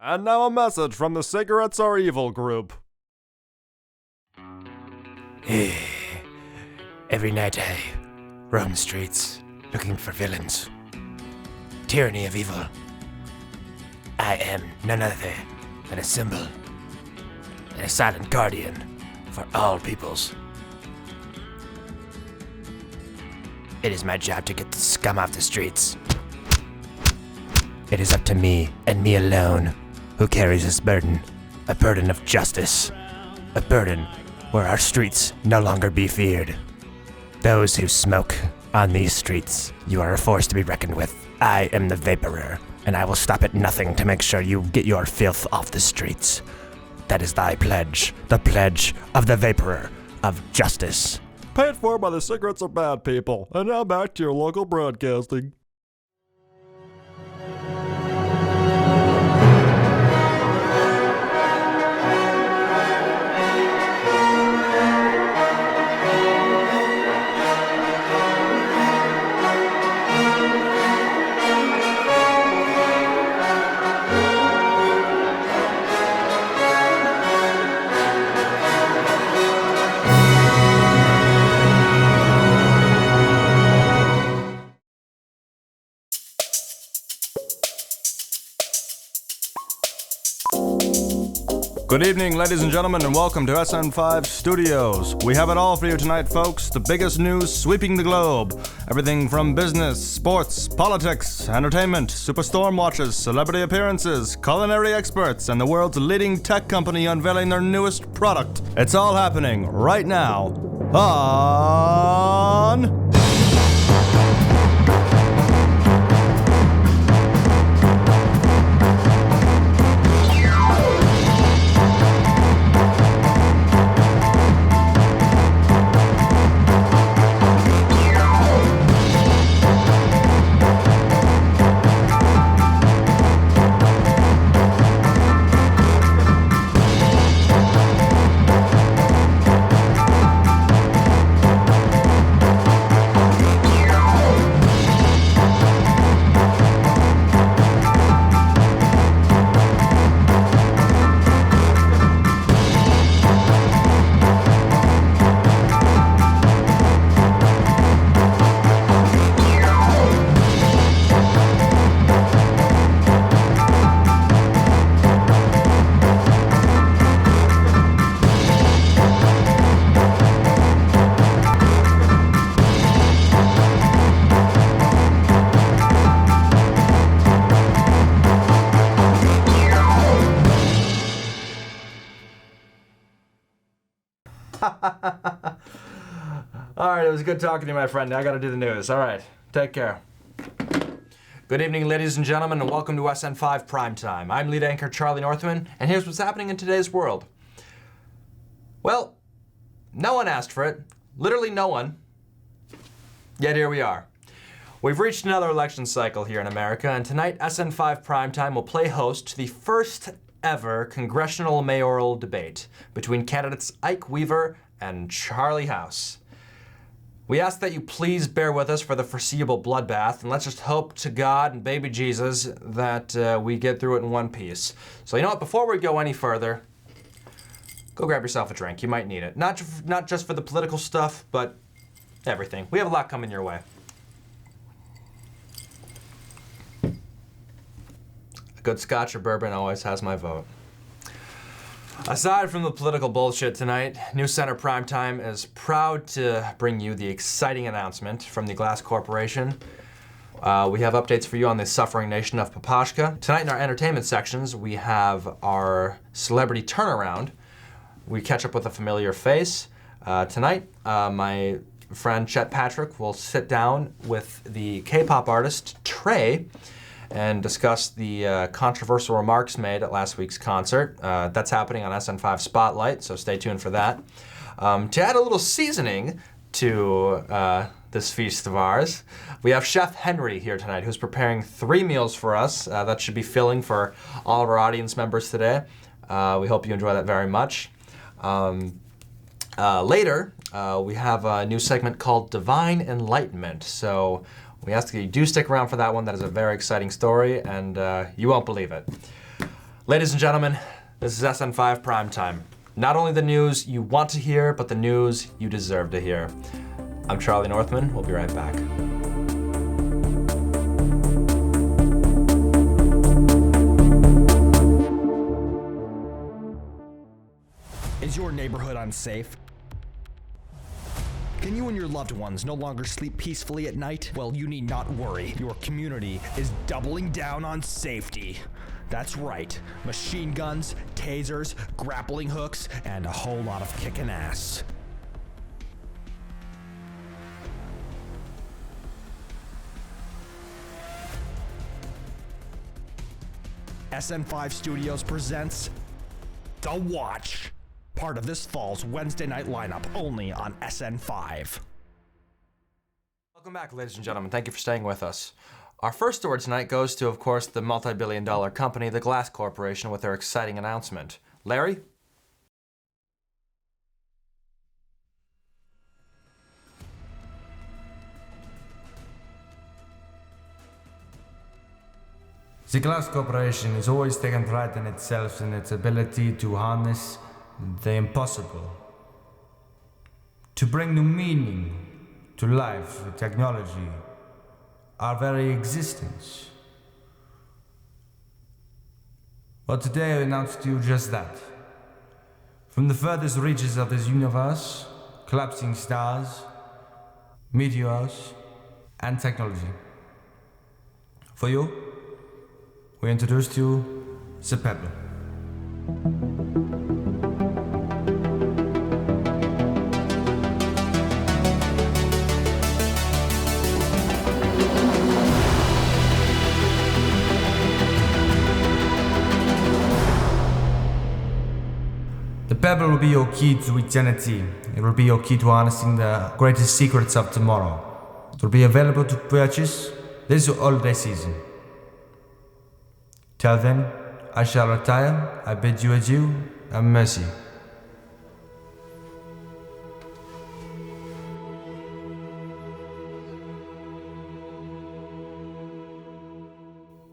And now a message from the Cigarettes Are Evil group. Every night I roam the streets looking for villains. Tyranny of evil. I am none other than a symbol and a silent guardian for all peoples. It is my job to get the scum off the streets. It is up to me and me alone who carries this burden, a burden of justice, a burden where our streets no longer be feared. Those who smoke on these streets, you are a force to be reckoned with. I am the Vaporer, and I will stop at nothing to make sure you get your filth off the streets. That is thy pledge, the pledge of the Vaporer of justice. Paid for by the Cigarettes Are Bad people. And now back to your local broadcasting. Good evening, ladies and gentlemen, and welcome to Sn5 Studios. We have it all for you tonight, folks. The biggest news sweeping the globe. Everything from business, sports, politics, entertainment, superstorm watches, celebrity appearances, culinary experts, and the world's leading tech company unveiling their newest product. It's all happening right now on... Alright, it was good talking to you, my friend. Now I gotta do the news. Alright, take care. Good evening, ladies and gentlemen, and welcome to Sn5 Primetime. I'm lead anchor Charlie Northman, and here's what's happening in today's world. Well, no one asked for it. Literally no one. Yet here we are. We've reached another election cycle here in America, and tonight Sn5 Primetime will play host to the first ever congressional mayoral debate between candidates Ike Weaver and Charlie House. We ask that you please bear with us for the foreseeable bloodbath, and let's just hope to God and baby Jesus that we get through it in one piece. So you know what, before we go any further, go grab yourself a drink. You might need it. Not just for the political stuff, but everything. We have a lot coming your way. A good scotch or bourbon always has my vote. Aside from the political bullshit tonight, Newset Primetime is proud to bring you the exciting announcement from the Glass Corporation. We have updates for you on the suffering nation of Papashka. Tonight in our entertainment sections, we have our celebrity turnaround. We catch up with a familiar face. Tonight, my friend Chet Patrick will sit down with the K-pop artist Trey and discuss the controversial remarks made at last week's concert. That's happening on Sn5 Spotlight, so stay tuned for that. To add a little seasoning to this feast of ours, we have Chef Henry here tonight, who's preparing 3 meals for us. That should be filling for all of our audience members today. We hope you enjoy that very much. Later, we have a new segment called Divine Enlightenment. So we ask that you do stick around for that one. That is a very exciting story, and you won't believe it. Ladies and gentlemen, this is Sn5 Primetime. Not only the news you want to hear, but the news you deserve to hear. I'm Charlie Northman. We'll be right back. Is your neighborhood unsafe? Can you and your loved ones no longer sleep peacefully at night? Well, you need not worry. Your community is doubling down on safety. That's right. Machine guns, tasers, grappling hooks, and a whole lot of kicking ass. Sn5 Studios presents The Watch, part of this fall's Wednesday night lineup, only on Sn5. Welcome back, ladies and gentlemen. Thank you for staying with us. Our first story tonight goes to, of course, the multi-billion-dollar company, the Glass Corporation, with their exciting announcement. Larry? The Glass Corporation has always taken pride in itself and its ability to harness the impossible, to bring new meaning to life with technology, our very existence. Well, today I announce to you just that. From the furthest reaches of this universe, collapsing stars, meteors, and technology. For you, we introduce to you the Pebble. The Pebble will be your key to eternity. It will be your key to harnessing the greatest secrets of tomorrow. It will be available to purchase this holiday season. Till then, I shall retire. I bid you adieu and mercy.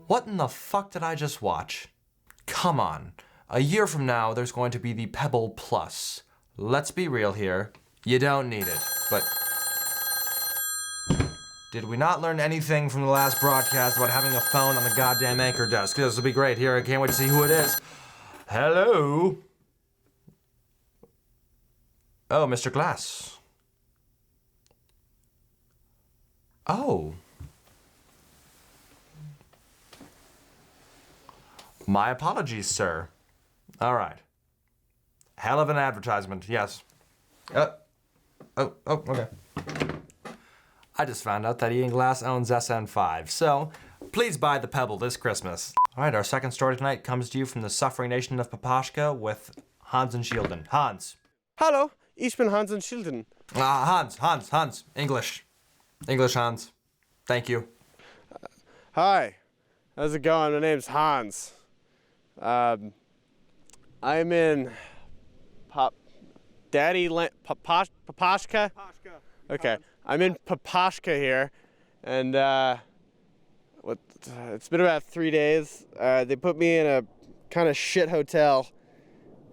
What in the fuck did I just watch? Come on. A year from now, there's going to be the Pebble Plus. Let's be real here. You don't need it, but... Did we not learn anything from the last broadcast about having a phone on the goddamn anchor desk? This will be great. Here, I can't wait to see who it is. Hello? Oh, Mr. Glass. Oh. My apologies, sir. All right. Hell of an advertisement, yes. Okay. I just found out that Ian Glasç owns Sn5, so please buy the Pebble this Christmas. All right, our second story tonight comes to you from the suffering nation of Papashka with Hans and Shielden. Hans. Hallo, ich bin Hans und Schilden. Hans. English, Hans. Thank you. Hi, how's it going? My name's Hans. I'm in Papashka? Okay, I'm in Papashka here, and it's been about 3 days. They put me in a kind of shit hotel.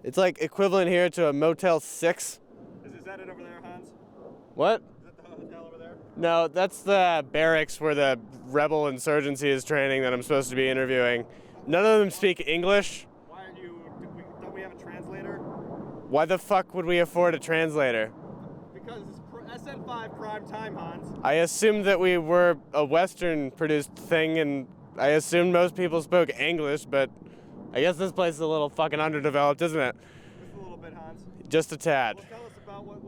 It's like equivalent here to a Motel 6. Is that it over there, Hans? What? Is that the hotel over there? No, that's the barracks where the rebel insurgency is training that I'm supposed to be interviewing. None of them speak English. Why are you... Don't we have a translator? Why the fuck would we afford a translator? Because it's Sn5 Primetime, Hans. I assumed that we were a Western-produced thing, and I assumed most people spoke English, but I guess this place is a little fucking underdeveloped, isn't it? Just a little bit, Hans. Just a tad. Well, tell us about what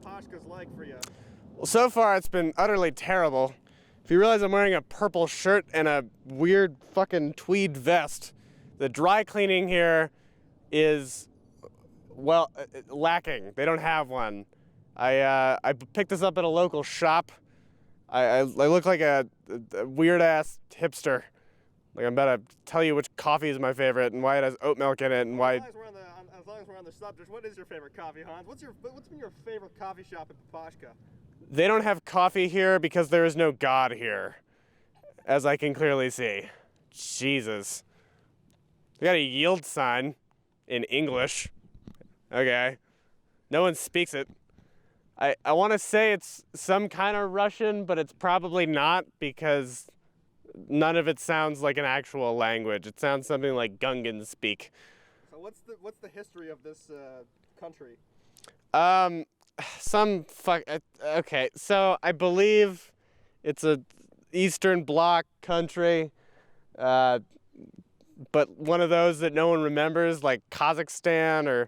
Papashka's like for you. Well, so far it's been utterly terrible. If you realize I'm wearing a purple shirt and a weird fucking tweed vest, the dry cleaning here is, well, lacking. They don't have one. I picked this up at a local shop. I look like a weird-ass hipster. Like I'm about to tell you which coffee is my favorite and why it has oat milk in it and why... As long as we're on the subject, what is your favorite coffee, Hans? What's been your favorite coffee shop at Papashka? They don't have coffee here because there is no God here, as I can clearly see. Jesus. We got a yield sign in English. Okay. No one speaks it. I want to say it's some kind of Russian, but it's probably not because none of it sounds like an actual language. It sounds something like Gungan speak. So what's the history of this country? Okay, so I believe it's a Eastern Bloc country, but one of those that no one remembers, like Kazakhstan or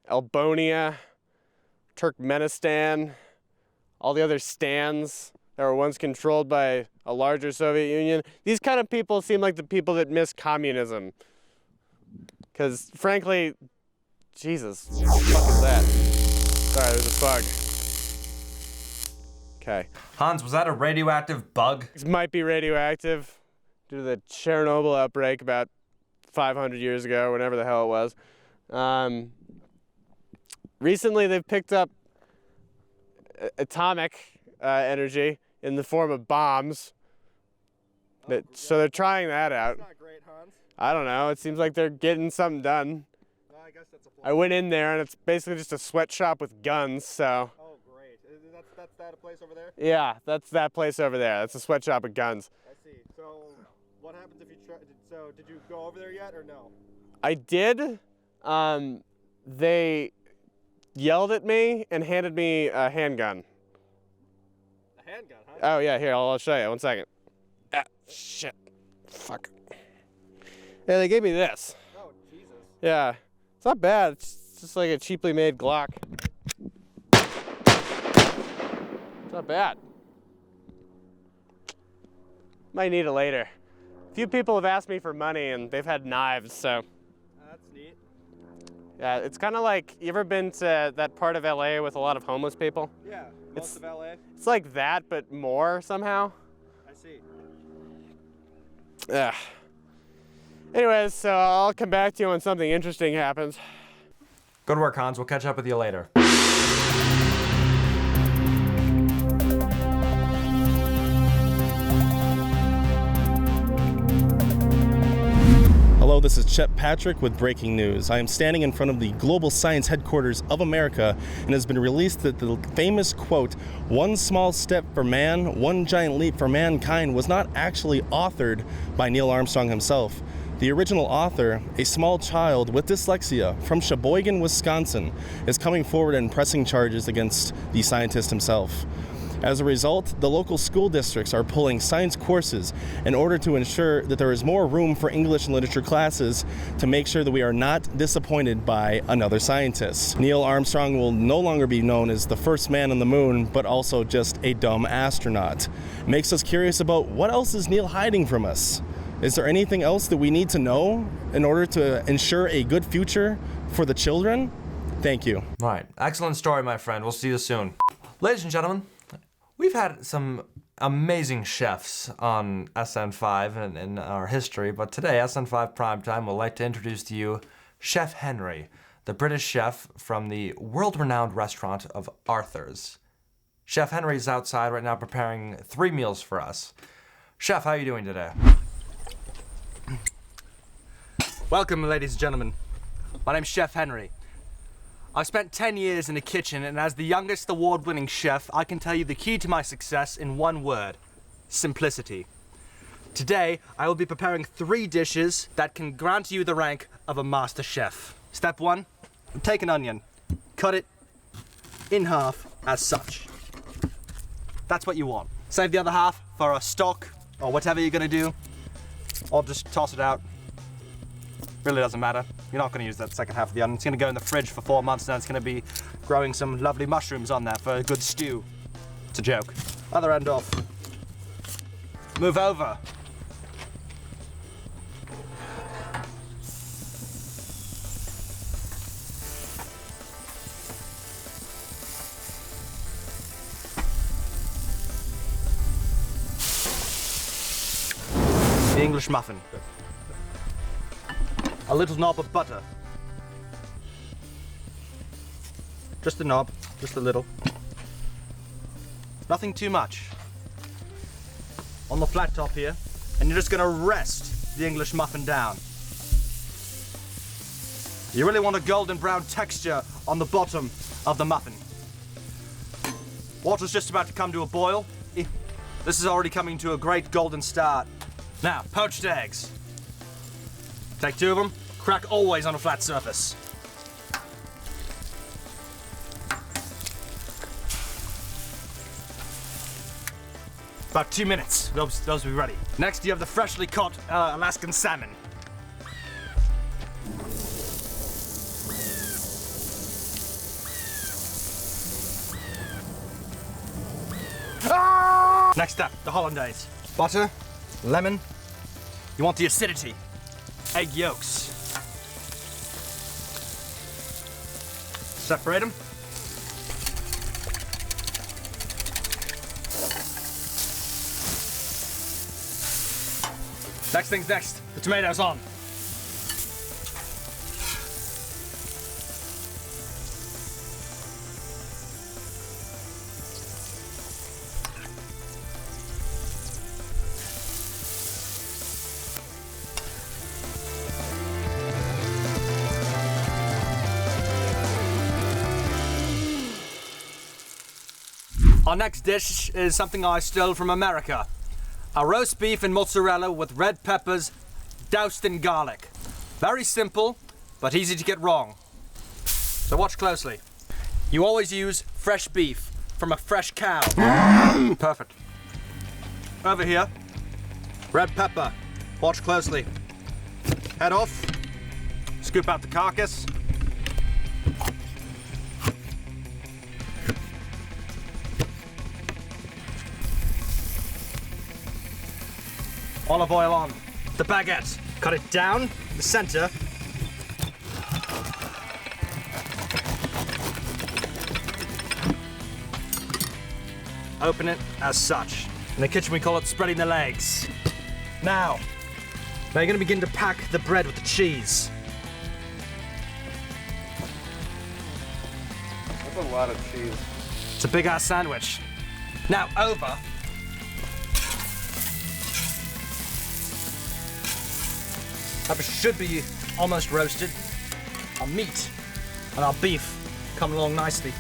Albania, Turkmenistan, all the other stands that were once controlled by a larger Soviet Union. These kind of people seem like the people that miss communism. Because, frankly, Jesus, what the fuck is that? Sorry, there's a bug. Okay. Hans, was that a radioactive bug? This might be radioactive due to the Chernobyl outbreak about 500 years ago, whenever the hell it was. Recently, they've picked up atomic energy in the form of bombs. So they're trying that out. That's not great, Hans. I don't know. It seems like they're getting something done. I guess that's a plus. I went in there, and it's basically just a sweatshop with guns, so... Oh, great. That's that a place over there? Yeah, that's that place over there. That's a sweatshop with guns. I see. So what happens if you try... So did you go over there yet, or no? I did. They yelled at me and handed me a handgun. A handgun, huh? Oh, yeah, here, I'll show you. 1 second. Ah, shit. Fuck. Yeah, they gave me this. Oh, Jesus. Yeah. It's not bad. It's just like a cheaply made Glock. It's not bad. Might need it later. A few people have asked me for money, and they've had knives, so... That's neat. Yeah, it's kind of like, you ever been to that part of LA with a lot of homeless people? Yeah, most of LA. It's like that, but more somehow. I see. Yeah. Anyways, so I'll come back to you when something interesting happens. Good work, Hans. We'll catch up with you later. Hello, this is Chet Patrick with breaking news. I am standing in front of the Global Science Headquarters of America, and it has been released that the famous quote, "One small step for man, one giant leap for mankind," was not actually authored by Neil Armstrong himself. The original author, a small child with dyslexia from Sheboygan, Wisconsin, is coming forward and pressing charges against the scientist himself. As a result, the local school districts are pulling science courses in order to ensure that there is more room for English and literature classes to make sure that we are not disappointed by another scientist. Neil Armstrong will no longer be known as the first man on the moon, but also just a dumb astronaut. Makes us curious about what else is Neil hiding from us? Is there anything else that we need to know in order to ensure a good future for the children? Thank you. Right. Excellent story, my friend. We'll see you soon. Ladies and gentlemen, we've had some amazing chefs on SN5 in our history, but today, SN5 Primetime would like to introduce to you Chef Henry, the British chef from the world-renowned restaurant of Arthur's. Chef Henry's outside right now preparing 3 meals for us. Chef, how are you doing today? Welcome, ladies and gentlemen. My name's Chef Henry. I've spent 10 years in the kitchen, and as the youngest award-winning chef, I can tell you the key to my success in one word: simplicity. Today, I will be preparing 3 dishes that can grant you the rank of a master chef. Step 1, take an onion, cut it in half as such. That's what you want. Save the other half for a stock or whatever you're gonna do, or just toss it out. Really doesn't matter. You're not gonna use that second half of the onion. It's gonna go in the fridge for 4 months, and then it's gonna be growing some lovely mushrooms on that for a good stew. It's a joke. Other end off. Move over. The English muffin. A little knob of butter. Just a knob, just a little. Nothing too much. On the flat top here, and you're just gonna rest the English muffin down. You really want a golden brown texture on the bottom of the muffin. Water's just about to come to a boil. This is already coming to a great golden start. Now, poached eggs. Take 2 of them, crack always on a flat surface. About 2 minutes, those will be ready. Next, you have the freshly caught Alaskan salmon. Next up, the hollandaise. Butter, lemon. You want the acidity. Egg yolks. Separate them. Next thing's next. The tomatoes on. Our next dish is something I stole from America. A roast beef and mozzarella with red peppers doused in garlic. Very simple, but easy to get wrong. So watch closely. You always use fresh beef from a fresh cow. Perfect. Over here, red pepper. Watch closely. Head off. Scoop out the carcass. Olive oil on. The baguette. Cut it down the center. Open it as such. In the kitchen we call it spreading the legs. Now you're gonna begin to pack the bread with the cheese. That's a lot of cheese. It's a big ass sandwich. Now over. Pepper should be almost roasted. Our meat and our beef come along nicely.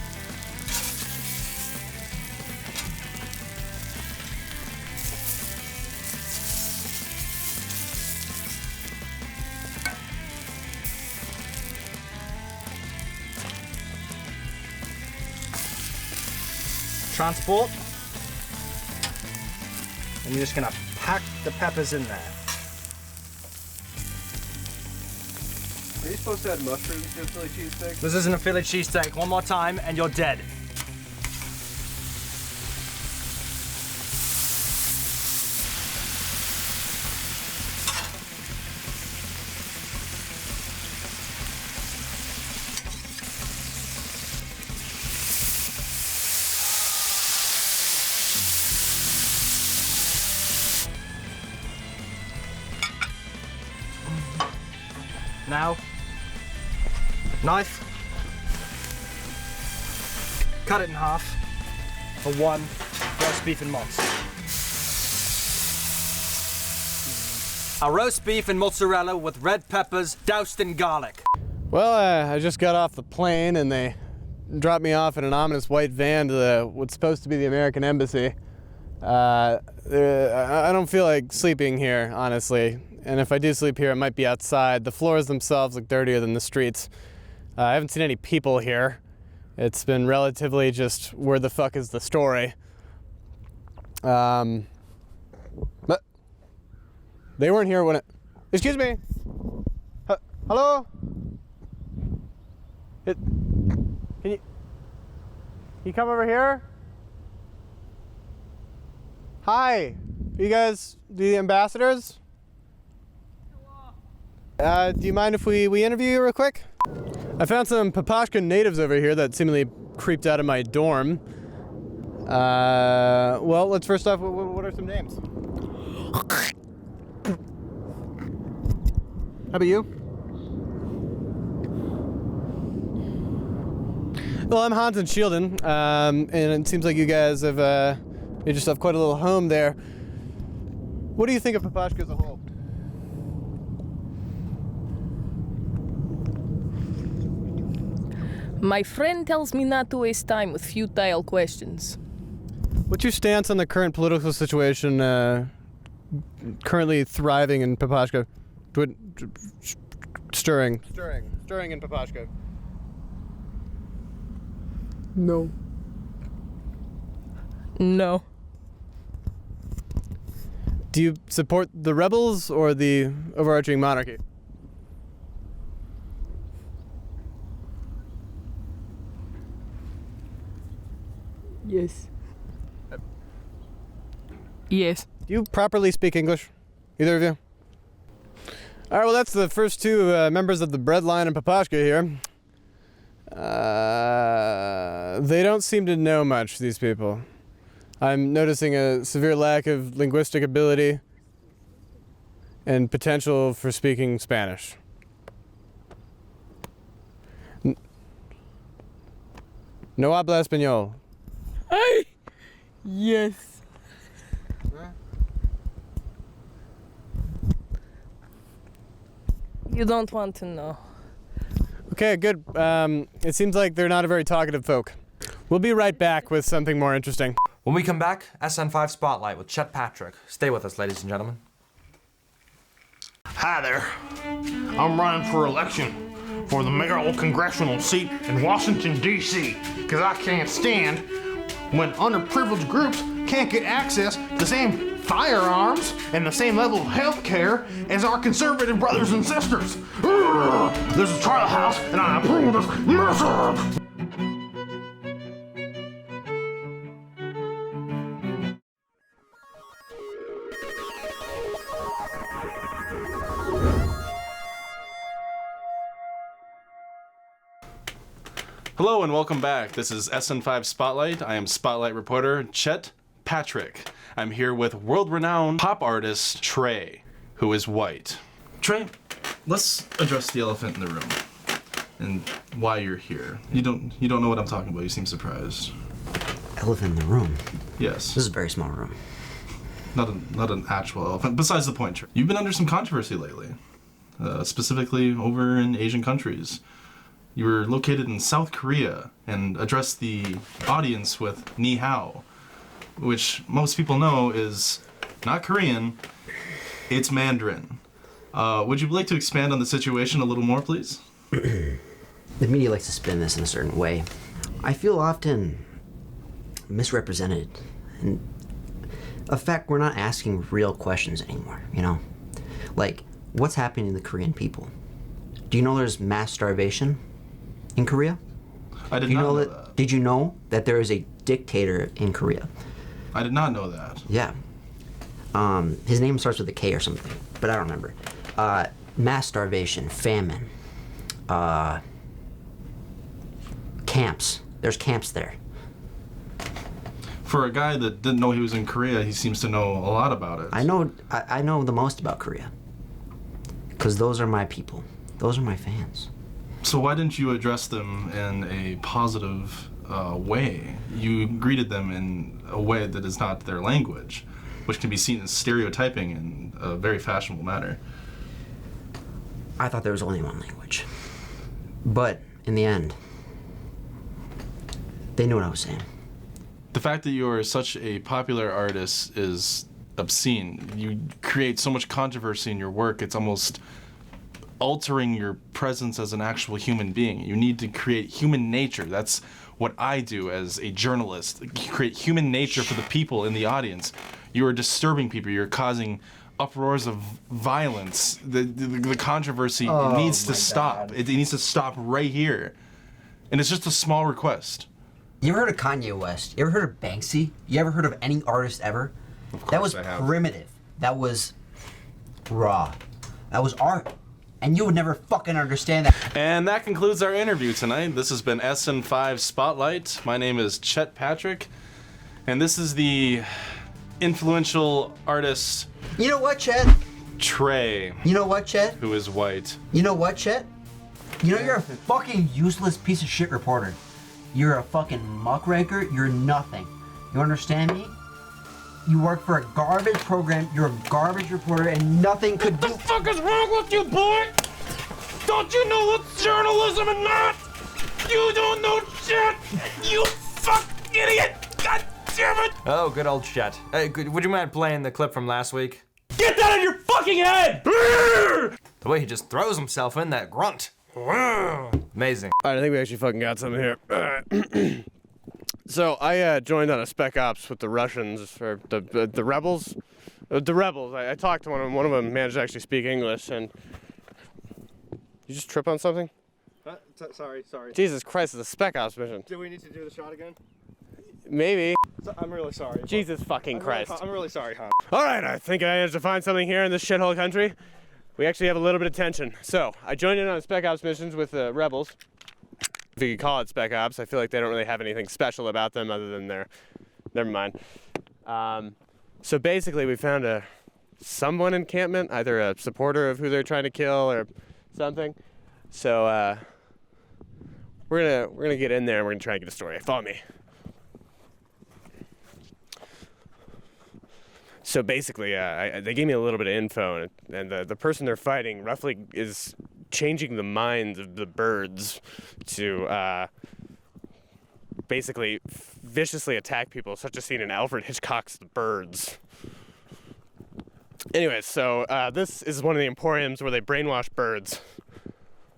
Transport. And you're just gonna pack the peppers in there. Are you supposed to add mushrooms to a Philly cheesesteak? This isn't a Philly cheesesteak. One more time and you're dead. Now, knife, cut it in half for one roast beef and mozz. A roast beef and mozzarella with red peppers doused in garlic. Well, I just got off the plane and they dropped me off in an ominous white van to what's supposed to be the American Embassy. I don't feel like sleeping here, honestly. And if I do sleep here, it might be outside. The floors themselves look dirtier than the streets. I haven't seen any people here. It's been relatively just where the fuck is the story. But they weren't here when it... Excuse me. Hello? Can you come over here? Hi. Are you guys the ambassadors? Do you mind if we interview you real quick? I found some Papashka natives over here that seemingly creeped out of my dorm. Well, let's first off, what are some names? How about you? Well, I'm Hans and Shielden, and it seems like you guys have made yourself quite a little home there. What do you think of Papashka as a whole? My friend tells me not to waste time with futile questions. What's your stance on the current political situation currently thriving in Papashka? Stirring in Papashka. No. No. Do you support the rebels or the overarching monarchy? Yes. Yes. Do you properly speak English? Either of you? All right, well, that's the first two members of the breadline in Papashka here. They don't seem to know much, these people. I'm noticing a severe lack of linguistic ability and potential for speaking Spanish. No habla español. Ay! Yes. You don't want to know. Okay, good. It seems like they're not a very talkative folk. We'll be right back with something more interesting. When we come back, Sn5 Spotlight with Chet Patrick. Stay with us, ladies and gentlemen. Hi there. I'm running for election for the mayoral congressional seat in Washington, D.C. because I can't stand when underprivileged groups can't get access to the same firearms and the same level of health care as our conservative brothers and sisters. There's a trial house and I approve this message. Hello and welcome back. This is Sn5 Spotlight. I am Spotlight reporter Chet Patrick. I'm here with world-renowned pop artist Trey, who is white. Trey, let's address the elephant in the room and why you're here. You don't know what I'm talking about. You seem surprised. Elephant in the room? Yes. This is a very small room. Not an actual elephant. Besides the point, Trey. You've been under some controversy lately, specifically over in Asian countries. You were located in South Korea and addressed the audience with Ni Hao, which most people know is not Korean, it's Mandarin. Would you like to expand on the situation a little more, please? The media likes to spin this in a certain way. I feel often misrepresented. And in fact, we're not asking real questions anymore, you know? Like, what's happening to the Korean people? Do you know there's mass starvation in Korea? I did not know that. Did you know that there is a dictator in Korea? I did not know that. Yeah. His name starts with a K or something, but I don't remember. Mass starvation, famine, camps. There's camps there. For a guy that didn't know he was in Korea, he seems to know a lot about it. I know the most about Korea, because those are my people. Those are my fans. So why didn't you address them in a positive way? You greeted them in a way that is not their language, which can be seen as stereotyping in a very fashionable manner. I thought there was only one language. But in the end, they knew what I was saying. The fact that you are such a popular artist is obscene. You create so much controversy in your work, it's almost altering your presence as an actual human being. You need to create human nature. That's what I do as a journalist. Create human nature for the people in the audience. You are disturbing people. You're causing uproars of violence. The controversy needs to stop. It needs to stop right here. And it's just a small request. You ever heard of Kanye West? You ever heard of Banksy? You ever heard of any artist ever? Of course that was I have. Primitive. That was raw. That was art. And you would never fucking understand that. And that concludes our interview tonight. This has been Sn5 Spotlight. My name is Chet Patrick, and this is the influential artist. You know what, Chet? Trey. You know what, Chet? Who is white. You know what, Chet? You know you're a fucking useless piece of shit reporter. You're a fucking muckraker. You're nothing. You understand me? You work for a garbage program, you're a garbage reporter, and nothing could do— What the fuck is wrong with you, boy? Don't you know what's journalism and not? You don't know shit! You fucking idiot! God damn it! Oh, good old Chet. Hey, would you mind playing the clip from last week? Get that out of your fucking head! The way he just throws himself in that grunt. Amazing. All right, I think we actually fucking got something here. So I joined on a Spec Ops with the Russians, or the rebels. The rebels. I talked to one of them. One of them managed to actually speak English, and you just trip on something? Sorry. Jesus Christ, it's a Spec Ops mission. Do we need to do the shot again? Maybe. I'm really sorry. Jesus fucking Christ. I'm really sorry, Hans. All right, I think I managed to find something here in this shithole country. We actually have a little bit of tension. So I joined in on Spec Ops missions with the rebels. If you could call it Spec Ops, I feel like they don't really have anything special about them other than their. Never mind. So basically, we found someone encampment, either a supporter of who they're trying to kill or something. So we're gonna get in there and we're gonna try and get a story. Follow me. So basically, they gave me a little bit of info, and the person they're fighting roughly is changing the minds of the birds to basically viciously attack people, such as seen in Alfred Hitchcock's The Birds. Anyways, so this is one of the emporiums where they brainwash birds.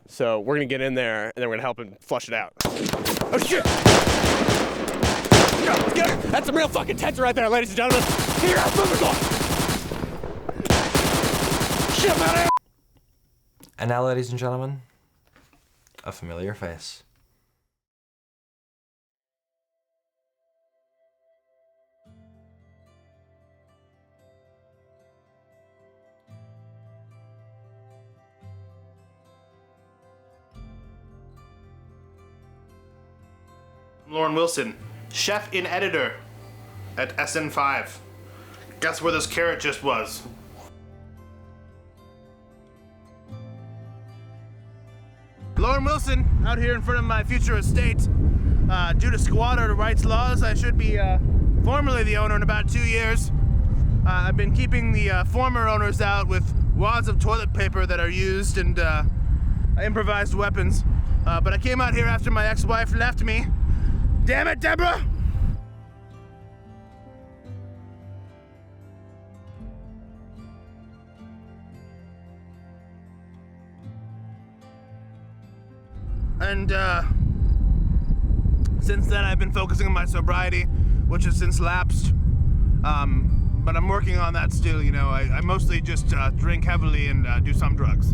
So we're gonna get in there, and then we're gonna help him flush it out. Oh shit! Get her! That's some real fucking tension right there, ladies and gentlemen. Here, move on. Shit, man! And now, ladies and gentlemen, a familiar face. Lauren Wilson, chef and editor at Sn5. Guess where this carrot just was? Lauren Wilson, out here in front of my future estate. Due to squatter rights laws, I should be formally the owner in about 2 years. I've been keeping the former owners out with wads of toilet paper that are used and improvised weapons. But I came out here after my ex-wife left me. Damn it, Deborah! And since then I've been focusing on my sobriety, which has since lapsed. But I'm working on that still, you know. I mostly just drink heavily and do some drugs.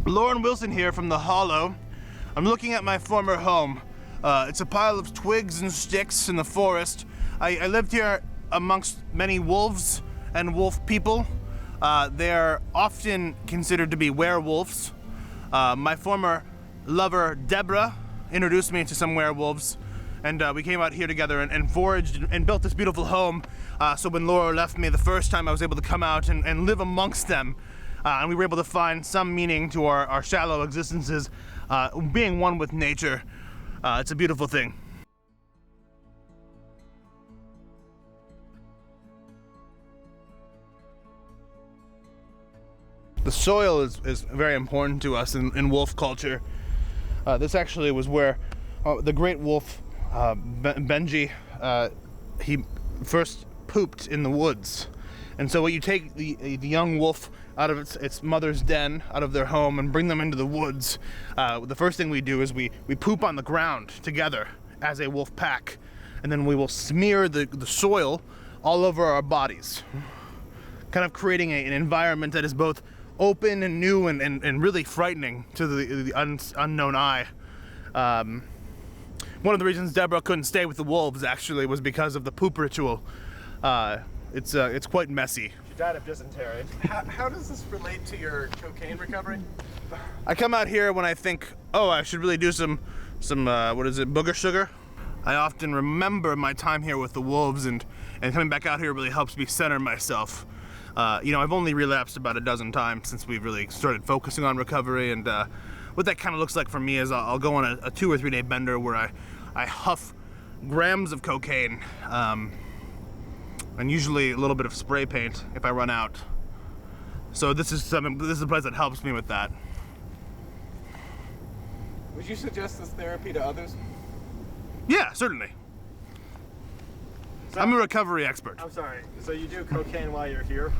Lauren Wilson here from the Hollow. I'm looking at my former home. It's a pile of twigs and sticks in the forest. I lived here amongst many wolves and wolf people. They're often considered to be werewolves. My former lover, Deborah, introduced me to some werewolves, and we came out here together and foraged and built this beautiful home. So when Laura left me the first time, I was able to come out and live amongst them. And we were able to find some meaning to our shallow existences, being one with nature. It's a beautiful thing. The soil is very important to us in wolf culture. This actually was where the great wolf, Benji, he first pooped in the woods. And so when you take the young wolf out of its mother's den, out of their home, and bring them into the woods, the first thing we do is we poop on the ground together as a wolf pack. And then we will smear the soil all over our bodies, kind of creating an environment that is both open and new and really frightening to the unknown eye. One of the reasons Deborah couldn't stay with the wolves actually was because of the poop ritual. It's quite messy. She died of dysentery. How does this relate to your cocaine recovery? I come out here when I think, oh, I should really do some what is it, booger sugar? I often remember my time here with the wolves, and coming back out here really helps me center myself. You know, I've only relapsed about a dozen times since we've really started focusing on recovery, and what that kind of looks like for me is I'll go on a 2 or 3 day bender where I huff grams of cocaine, and usually a little bit of spray paint if I run out. So this is a place that helps me with that. Would you suggest this therapy to others? Yeah, certainly. So, I'm a recovery expert. I'm sorry. So you do cocaine while you're here?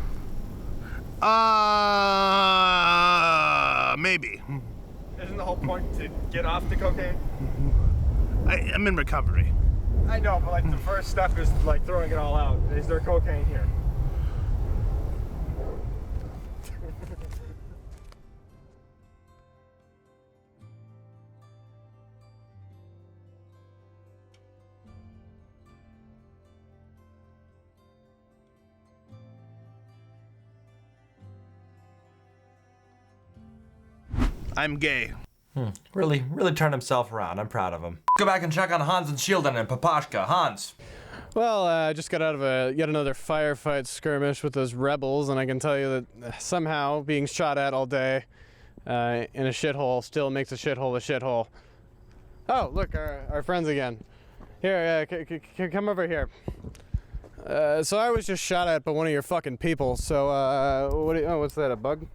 Maybe. Isn't the whole point to get off the cocaine? I'm in recovery. I know, but like the first step is like throwing it all out. Is there cocaine here? I'm gay. Really turned himself around. I'm proud of him. Go back and check on Hans and Shielden and Papashka. Hans. Well, I just got out of yet another firefight skirmish with those rebels, and I can tell you that somehow being shot at all day in a shithole still makes a shithole a shithole. Oh, look, our friends again. Here, come over here. So I was just shot at by one of your fucking people. So, what's that? A bug?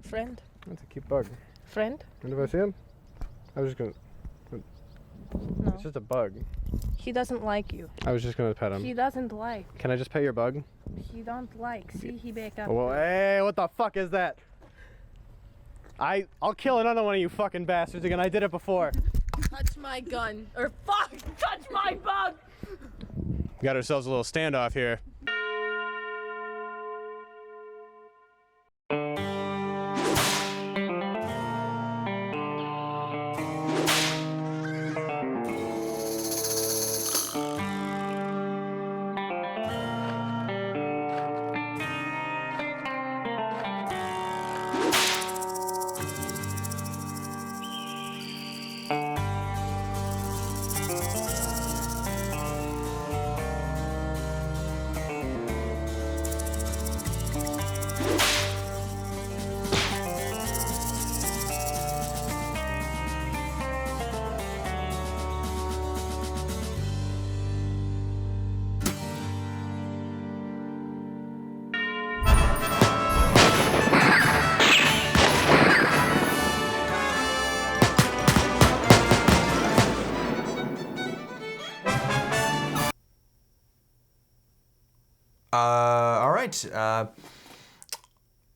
Friend? That's a cute bug. Friend? Did I see him? I was just gonna. No. It's just a bug. He doesn't like you. I was just gonna pet him. He doesn't like. Can I just pet your bug? He don't like. See, he back up. Well, hey, what the fuck is that? I'll kill another one of you fucking bastards again. I did it before. Touch my gun. Or fuck! Touch my bug! Got ourselves a little standoff here. All right.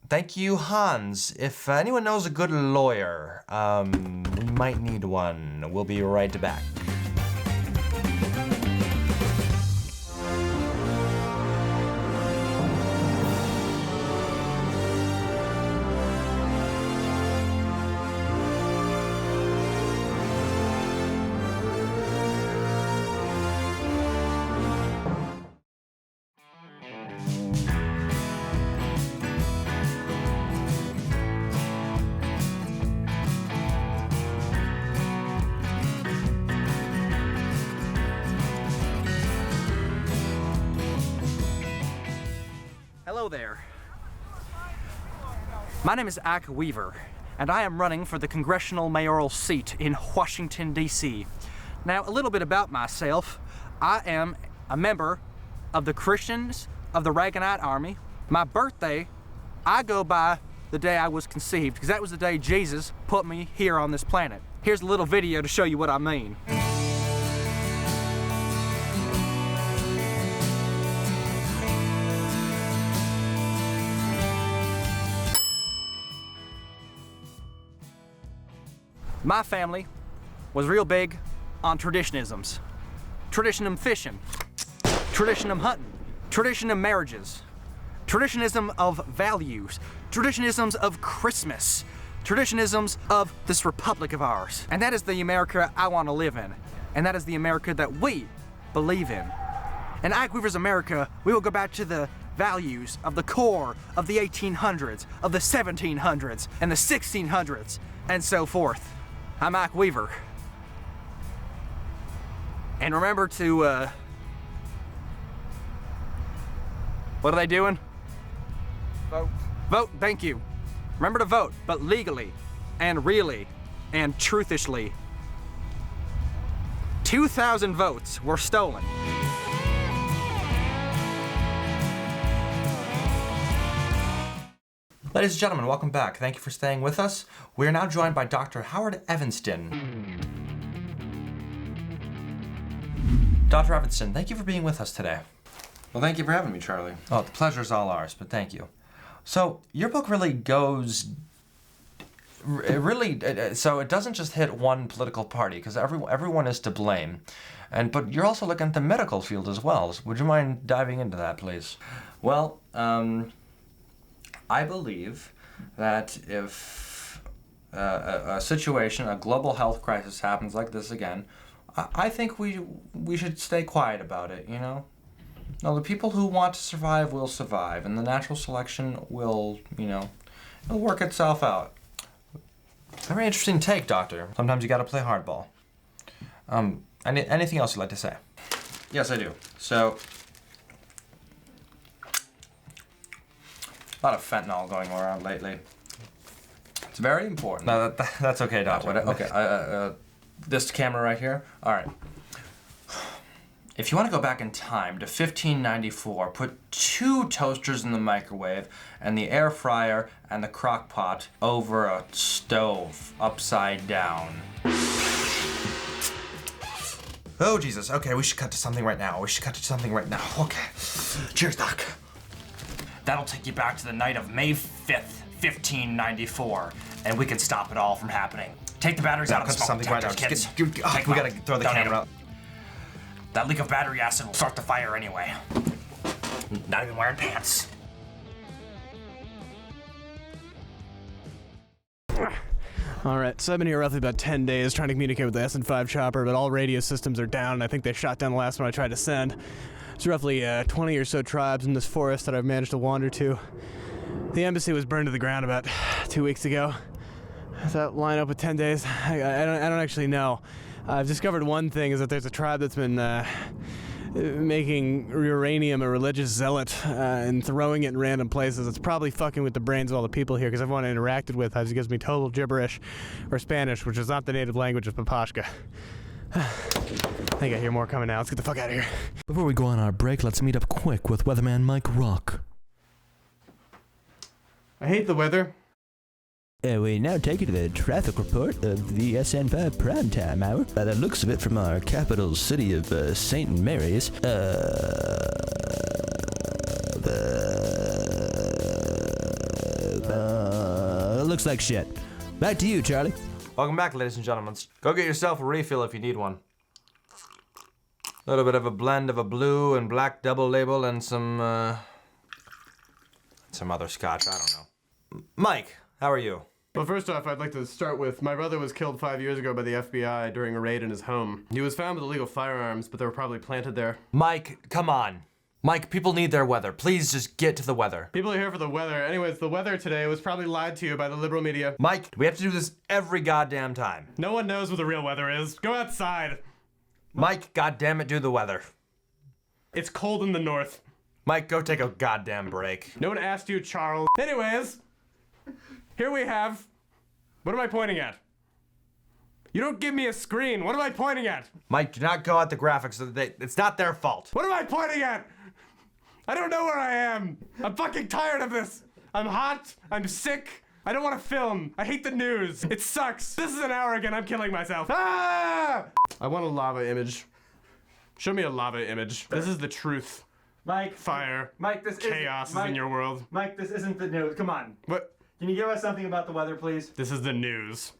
Thank you, Hans. If anyone knows a good lawyer, we might need one. We'll be right back. Hello there. My name is Ak Weaver, and I am running for the Congressional mayoral seat in Washington, D.C. Now, a little bit about myself. I am a member of the Christians of the Reaganite Army. My birthday, I go by the day I was conceived, because that was the day Jesus put me here on this planet. Here's a little video to show you what I mean. My family was real big on traditionisms. Traditionum fishing, traditionum hunting, traditionum marriages, traditionism of values, traditionisms of Christmas, traditionisms of this republic of ours. And that is the America I want to live in. And that is the America that we believe in. In Ike Weaver's America, we will go back to the values of the core of the 1800s, of the 1700s, and the 1600s, and so forth. I'm Ike Weaver. And remember to, what are they doing? Vote. Vote, thank you. Remember to vote, but legally, and really, and truthishly. 2,000 votes were stolen. Ladies and gentlemen, welcome back. Thank you for staying with us. We are now joined by Dr. Howard Evanston. Dr. Evanston, thank you for being with us today. Well, thank you for having me, Charlie. Oh, the pleasure's all ours, but thank you. So, your book really goes... So it doesn't just hit one political party, because everyone is to blame. But you're also looking at the medical field as well. Would you mind diving into that, please? Well, I believe that if a situation, a global health crisis happens like this again, I think we should stay quiet about it, you know? No, the people who want to survive will survive, and the natural selection will, it'll work itself out. Very interesting take, Doctor. Sometimes you gotta play hardball. Anything else you'd like to say? Yes, I do. So, a lot of fentanyl going around lately. it's very important. No, that's okay, Doctor. Okay, this camera right here? All right. If you want to go back in time to 1594, put 2 toasters in the microwave and the air fryer and the crock pot over a stove upside down. Oh, Jesus. Okay, we should cut to something right now. Okay. Cheers, Doc. That'll take you back to the night of May 5th, 1594, and we can stop it all from happening. Take the batteries out of the smoke detectors, kids. We gotta throw the camera up. That leak of battery acid will start the fire anyway. Not even wearing pants. Alright, so I've been here roughly about 10 days trying to communicate with the Sn5 chopper, but all radio systems are down, and I think they shot down the last one I tried to send. There's roughly 20 or so tribes in this forest that I've managed to wander to. The embassy was burned to the ground about 2 weeks ago. Does that line up with 10 days? I don't actually know. I've discovered one thing, is that there's a tribe that's been making uranium a religious zealot and throwing it in random places. It's probably fucking with the brains of all the people here, because everyone I interacted with has gives me total gibberish or Spanish, which is not the native language of Papashka. I think I hear more coming now. Let's get the fuck out of here. Before we go on our break, let's meet up quick with weatherman Mike Rock. I hate the weather. We now take you to the traffic report of the Sn5 Primetime Hour. By the looks of it, from our capital city of St. Mary's, looks like shit. Back to you, Charlie. Welcome back, ladies and gentlemen. Go get yourself a refill if you need one. A little bit of a blend of a blue and black double label and some other scotch, I don't know. Mike, how are you? Well, first off, I'd like to start with, my brother was killed 5 years ago by the FBI during a raid in his home. He was found with illegal firearms, but they were probably planted there. Mike, come on. Mike, people need their weather. Please just get to the weather. People are here for the weather. Anyways, the weather today was probably lied to you by the liberal media. Mike, we have to do this every goddamn time. No one knows what the real weather is. Go outside. Mike, goddammit, do the weather. It's cold in the north. Mike, go take a goddamn break. No one asked you, Charles. Anyways, here we have... What am I pointing at? You don't give me a screen. What am I pointing at? Mike, do not go at the graphics. It's not their fault. What am I pointing at? I don't know where I am. I'm fucking tired of this. I'm hot. I'm sick. I don't want to film. I hate the news. It sucks. This is an hour again. I'm killing myself. Ah! I want a lava image. Show me a lava image. This is the truth. Mike. Fire. Mike, this chaos is in your world. Mike, this isn't the news. Come on. What? Can you give us something about the weather, please? This is the news.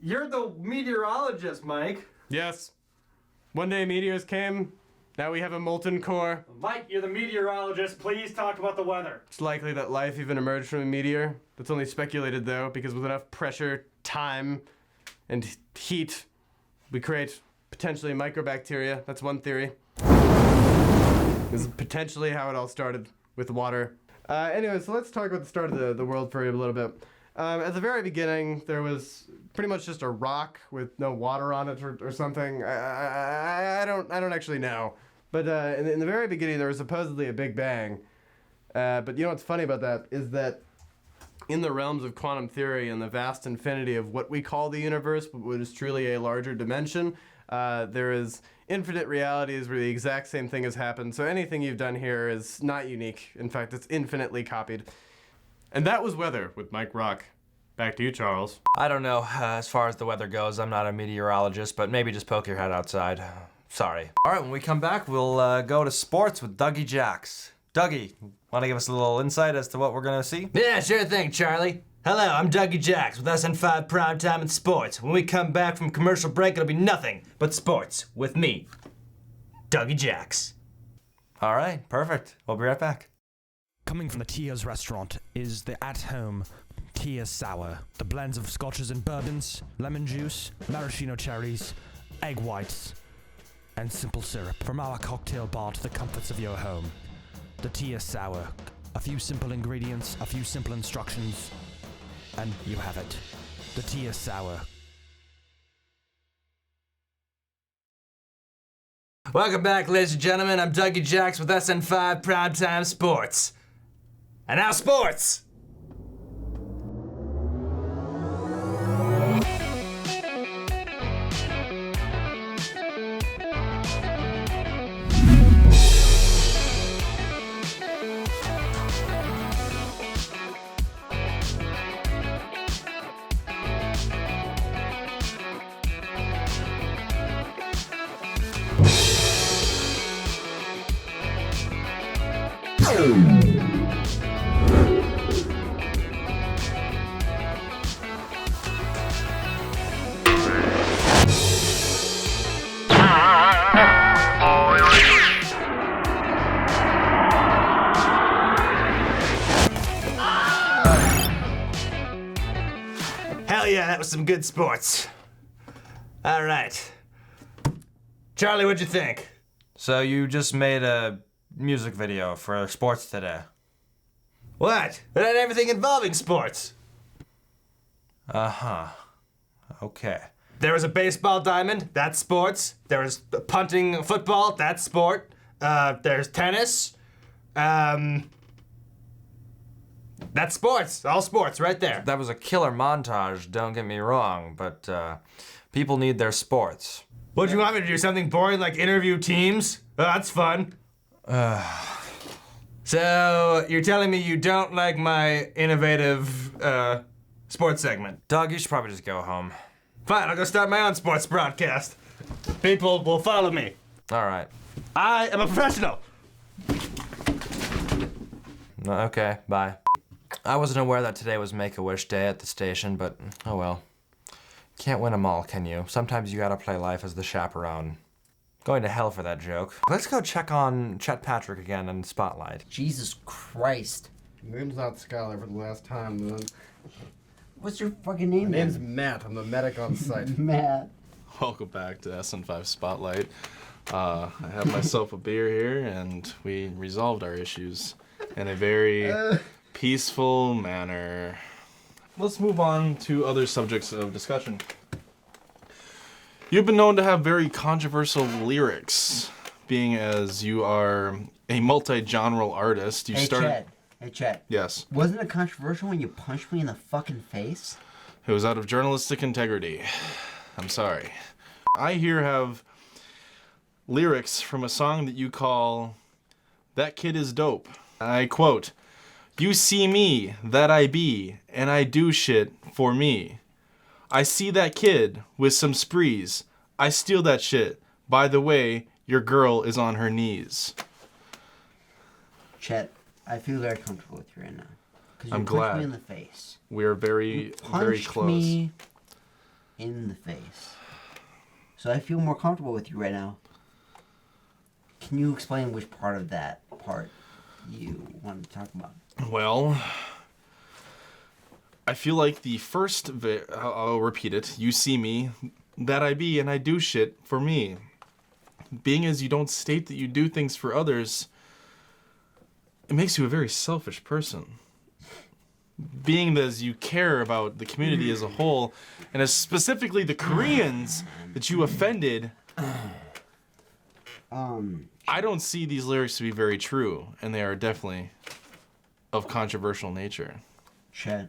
You're the meteorologist, Mike. Yes. One day meteors came. Now we have a molten core. Mike, you're the meteorologist. Please talk about the weather. It's likely that life even emerged from a meteor. That's only speculated, though, because with enough pressure, time, and heat, we create potentially microbacteria. That's one theory. This is potentially how it all started, with water. Anyway, so let's talk about the start of the world for you a little bit. At the very beginning, there was pretty much just a rock with no water on it or something. I don't actually know. But in the very beginning, there was supposedly a Big Bang. But you know what's funny about that is that in the realms of quantum theory and the vast infinity of what we call the universe, but what is truly a larger dimension, there is infinite realities where the exact same thing has happened. So anything you've done here is not unique. In fact, it's infinitely copied. And that was weather with Mike Rock. Back to you, Charles. I don't know as far as the weather goes. I'm not a meteorologist, but maybe just poke your head outside. Sorry. All right, when we come back, we'll go to sports with Dougie Jacks. Dougie, want to give us a little insight as to what we're gonna see? Yeah, sure thing, Charlie. Hello, I'm Dougie Jacks with Sn5 Primetime and Sports. When we come back from commercial break, it'll be nothing but sports with me, Dougie Jacks. All right, perfect. We'll be right back. Coming from the Tia's restaurant is the at-home Tia Sour. The blends of scotches and bourbons, lemon juice, maraschino cherries, egg whites, and simple syrup. From our cocktail bar to the comforts of your home. The Tia Sour. A few simple ingredients, a few simple instructions, and you have it. The Tia Sour. Welcome back, ladies and gentlemen. I'm Dougie Jacks with Sn5 Primetime Sports. And now sports! Hell yeah, that was some good sports. All right. Charlie, what'd you think? So you just made a music video for sports today. What? It had everything involving sports. Uh-huh. Okay. There was a baseball diamond, that's sports. There was punting football, that's sport. There's tennis. That's sports, all sports right there. That was a killer montage, don't get me wrong, but people need their sports. What do you want me to do, something boring like interview teams? Oh, that's fun. So, you're telling me you don't like my innovative sports segment? Doug, you should probably just go home. Fine, I'll go start my own sports broadcast. People will follow me. All right. I am a professional. Okay, bye. I wasn't aware that today was Make-A-Wish Day at the station, but oh well. Can't win them all, can you? Sometimes you gotta play life as the chaperone. Going to hell for that joke. Let's go check on Chet Patrick again in Spotlight. Jesus Christ. Name's not Skylar for the last time, then. What's your fucking name? My name's Matt. I'm the medic on site. Matt. Welcome back to Sn5 Spotlight. I have myself a beer here, and we resolved our issues in a very peaceful manner. Let's move on to other subjects of discussion. You've been known to have very controversial lyrics, being as you are a multi-genre artist. You started. Hey, Chet. Yes. Wasn't it controversial when you punched me in the fucking face? It was out of journalistic integrity. I'm sorry. I here have lyrics from a song that you call "That Kid Is Dope." I quote, "You see me, that I be, and I do shit for me. I see that kid with some sprees. I steal that shit. By the way, your girl is on her knees." Chet, I feel very comfortable with you right now. Because I'm you glad. punched me in the face. We're very, very close. You punched me in the face. So I feel more comfortable with you right now. Can you explain which part of that part you wanted to talk about? Well, I feel like the first I'll repeat it. You see me, that I be, and I do shit for me. Being as you don't state that you do things for others, it makes you a very selfish person. Being as you care about the community as a whole, and as specifically the Koreans that you offended, I don't see these lyrics to be very true, and they are definitely of controversial nature. Chet,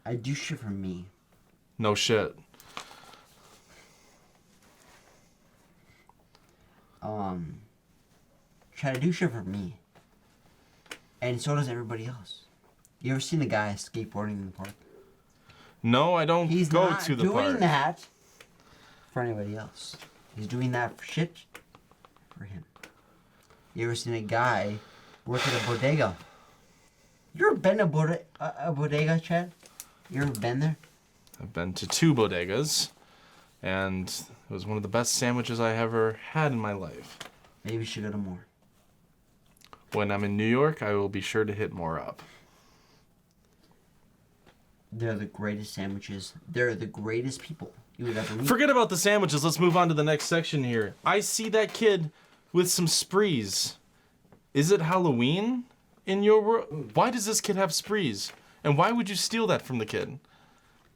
I do shit for me. No shit. Chet, I do shit for me. And so does everybody else. You ever seen a guy skateboarding in the park? No, I don't He's go not to the doing park. that for anybody else. He's doing that for shit for him. You ever seen a guy work at a bodega? You ever been to a bodega, Chad? You ever been there? I've been to 2 bodegas, and it was one of the best sandwiches I ever had in my life. Maybe you should go to more. When I'm in New York, I will be sure to hit more up. They're the greatest sandwiches. They're the greatest people you would ever meet. Forget about the sandwiches. Let's move on to the next section here. I see that kid with some sprees. Is it Halloween in your world? Why does this kid have sprees? And why would you steal that from the kid?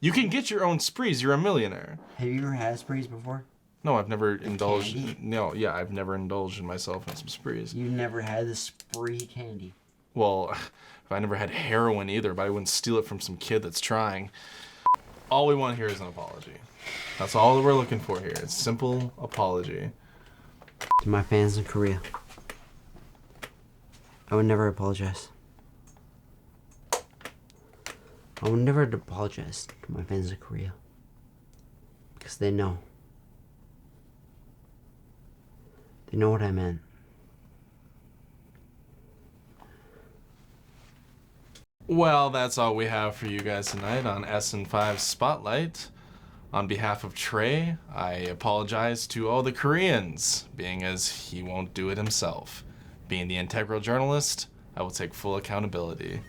You can get your own sprees. You're a millionaire. Have you ever had sprees before? No, I've never indulged. Candy? No, yeah, I've never indulged in myself in some sprees. You never had the spree candy. Well, I never had heroin either, but I wouldn't steal it from some kid that's trying. All we want here is an apology. That's all that we're looking for here. It's simple apology. To my fans in Korea, I would never apologize. I would never apologize to my fans in Korea. Because they know. They know what I meant. Well, that's all we have for you guys tonight on Sn5 Spotlight. On behalf of Trey, I apologize to all the Koreans, being as he won't do it himself. Being the integral journalist, I will take full accountability.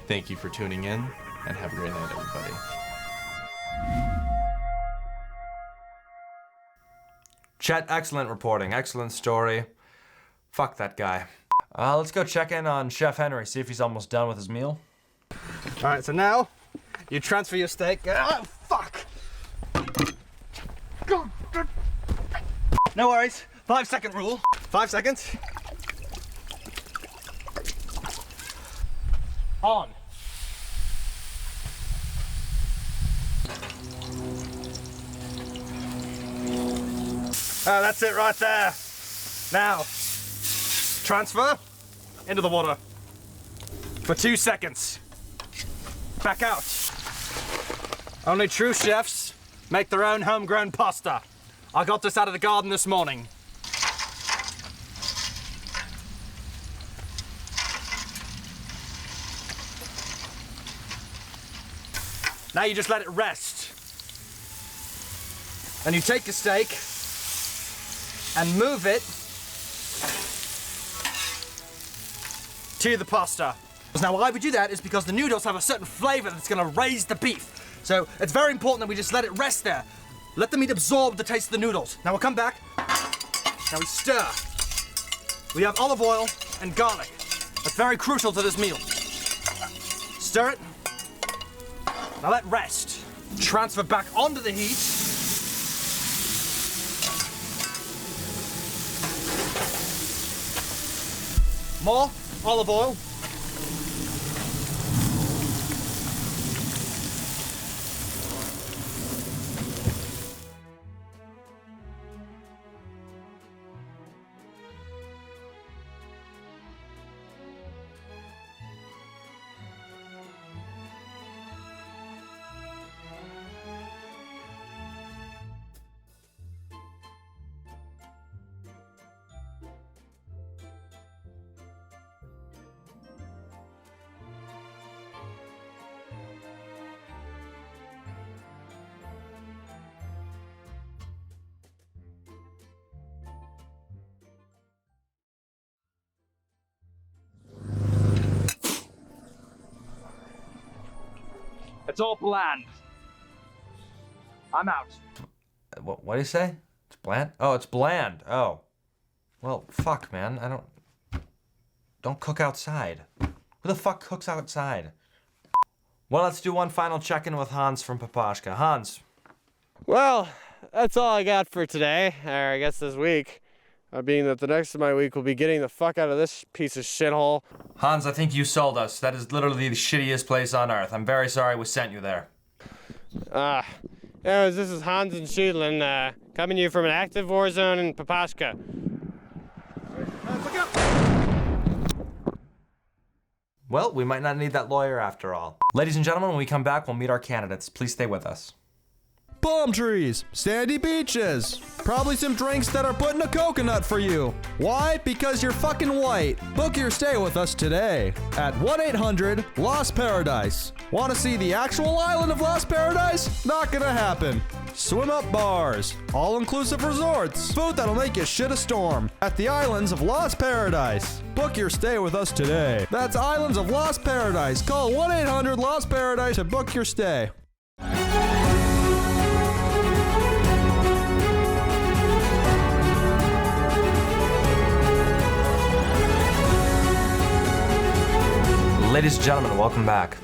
Thank you for tuning in, and have a great night, everybody. Chet, excellent reporting, excellent story. Fuck that guy. Let's go check in on Chef Henry, see if he's almost done with his meal. All right, so now you transfer your steak. Oh, fuck! No worries. 5-second rule. 5 seconds. On. That's it right there. Now, transfer into the water for 2 seconds. Back out. Only true chefs make their own homegrown pasta. I got this out of the garden this morning. Now you just let it rest. Then you take your steak and move it to the pasta. Now why we do that is because the noodles have a certain flavor that's gonna raise the beef. So it's very important that we just let it rest there. Let the meat absorb the taste of the noodles. Now we'll come back. Now we stir. We have olive oil and garlic. That's very crucial to this meal. Stir it. Now let rest. Transfer back onto the heat. More olive oil. It's all bland. I'm out. What do you say? It's bland? Oh, it's bland. Oh. Well, fuck, man. Don't cook outside. Who the fuck cooks outside? Well, let's do one final check-in with Hans from Papashka. Hans. Well, that's all I got for today, or I guess this week. Being that the next of my week will be getting the fuck out of this piece of shithole. Hans, I think you sold us. That is literally the shittiest place on earth. I'm very sorry we sent you there. Anyways, this is Hans and Schuedlin, coming to you from an active war zone in Papashka. Well, we might not need that lawyer after all. Ladies and gentlemen, when we come back, we'll meet our candidates. Please stay with us. Palm trees, sandy beaches, probably some drinks that are putting a coconut for you. Why? Because you're fucking white. Book your stay with us today at 1-800-LOST Paradise. Want to see the actual island of Lost Paradise? Not gonna happen. Swim up bars, all-inclusive resorts, food that'll make you shit a storm at the islands of Lost Paradise. Book your stay with us today. That's Islands of Lost Paradise. Call 1-800-LOST Paradise to book your stay. Ladies and gentlemen, welcome back.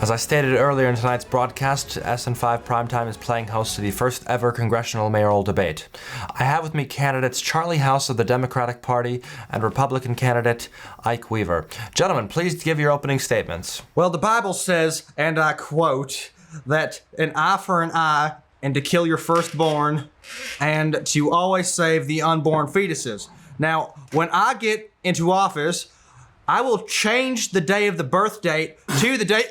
As I stated earlier in tonight's broadcast, Sn5 Primetime is playing host to the first ever congressional mayoral debate. I have with me candidates Charlie House of the Democratic Party and Republican candidate Ike Weaver. Gentlemen, please give your opening statements. Well, the Bible says, and I quote, that an eye for an eye and to kill your firstborn and to always save the unborn fetuses. Now, when I get into office, I will change the day of the birth date to the date.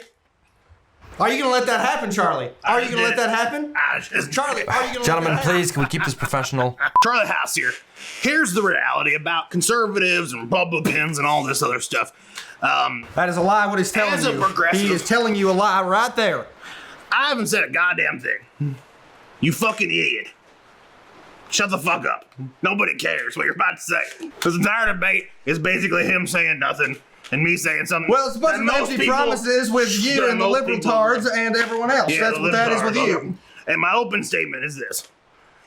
Are you gonna let that happen, Charlie? Are you gonna let that happen? Charlie, are you gonna Gentlemen, let that please, can we keep this professional? Charlie House here. Here's the reality about conservatives and Republicans and all this other stuff. That is a lie, what he's telling As a you. progressive- He is telling you a lie right there. I haven't said a goddamn thing. You fucking idiot. Shut the fuck up. Nobody cares what you're about to say. This entire debate is basically him saying nothing and me saying something. Well, it's a bunch and of most empty people- promises with you Yeah, and the most liberal people- tards and everyone else. Yeah, That's the what that is with libtards, you. okay. And my open statement is this.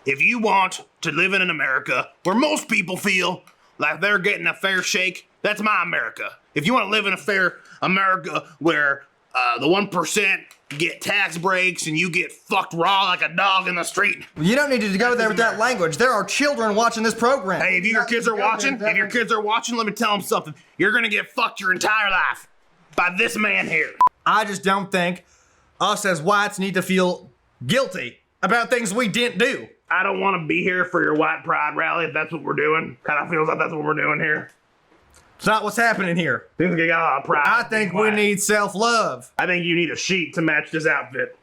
If you want to live in an America where most people feel like they're getting a fair shake, that's my America. If you want to live in a fair America where the 1% get tax breaks and you get fucked raw like a dog in the street. You don't need to go there with that language. There are children watching this program. Hey, if your kids are watching, let me tell them something. You're gonna get fucked your entire life by this man here. I just don't think us as whites need to feel guilty about things we didn't do. I don't want to be here for your white pride rally if that's what we're doing. Kind of feels like that's what we're doing here. It's not what's happening here. Things get a lot of pride. I think we need self-love. I think you need a sheet to match this outfit.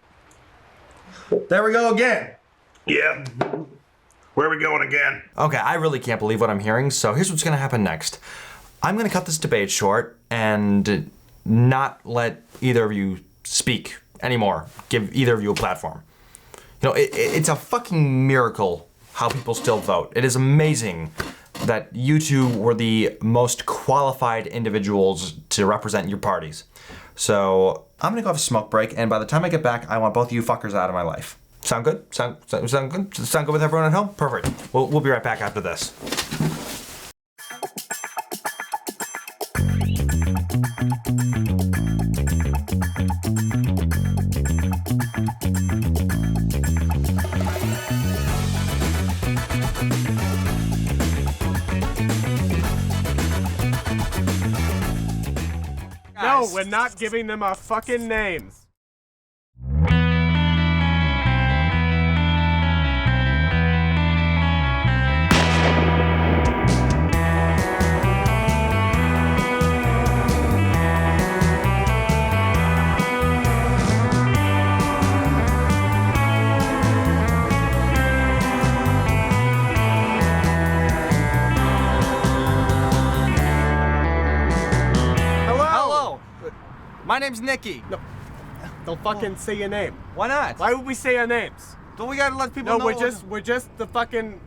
There we go again. Yeah. Where are we going again? Okay, I really can't believe what I'm hearing, so here's what's gonna happen next. I'm gonna cut this debate short and not let either of you speak anymore. Give either of you a platform. You know, it's a fucking miracle how people still vote. It is amazing that you two were the most qualified individuals to represent your parties. So I'm gonna go have a smoke break, and by the time I get back, I want both of you fuckers out of my life. Sound good? Sound good? Sound good with everyone at home? Perfect. We'll be right back after this. No, we're not giving them our fucking names. My name's Nikki. No, don't fucking say your name. Why not? Why would we say our names? Don't we gotta let people know? No, we're just the fucking.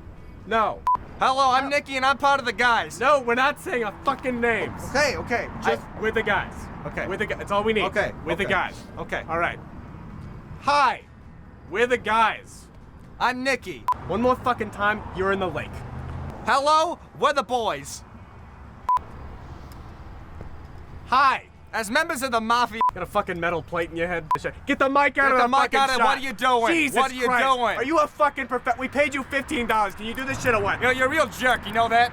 No. Hello, I'm Nikki and I'm part of the guys. No, we're not saying our fucking names. Okay. Just we're the guys. Okay. We're the guys. That's all we need. Okay. We're the guys. Okay. All right. Hi. We're the guys. I'm Nikki. One more fucking time, you're in the lake. Hello, we're the boys. Hi. As members of the mafia. Got a fucking metal plate in your head. Get the mic out of the mic fucking out of shot. What are you doing? Jesus What are you Christ. doing? Are you a fucking We paid you $15. Can you do this shit or what? You're a real jerk, you know that?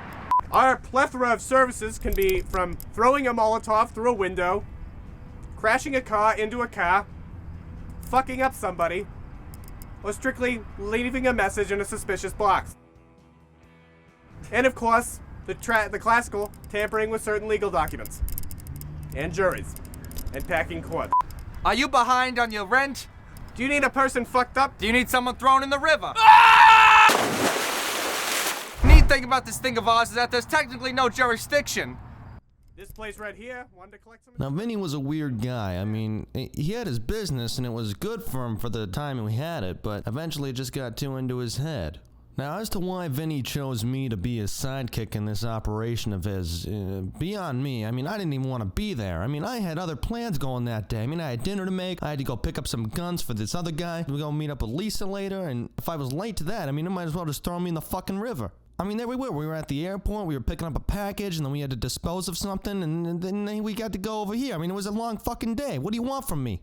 Our plethora of services can be from throwing a Molotov through a window, crashing a car into a car, fucking up somebody, or strictly leaving a message in a suspicious box. And of course, the classical tampering with certain legal documents. and juries, and packing court. Are you behind on your rent? Do you need a person fucked up? Do you need someone thrown in the river? Neat thing about this thing of ours is that there's technically no jurisdiction. This place right here, wanted to collect some. Now, Vinny was a weird guy. I mean, he had his business and it was good for him for the time we had it, but eventually it just got too into his head. Now, as to why Vinny chose me to be his sidekick in this operation of his, beyond me. I mean, I didn't even want to be there. I mean, I had other plans going that day. I mean, I had dinner to make. I had to go pick up some guns for this other guy. We're going to meet up with Lisa later, and if I was late to that, I mean, it might as well just throw me in the fucking river. I mean, there we were. We were at the airport. We were picking up a package, and then we had to dispose of something, and then we got to go over here. I mean, it was a long fucking day. What do you want from me?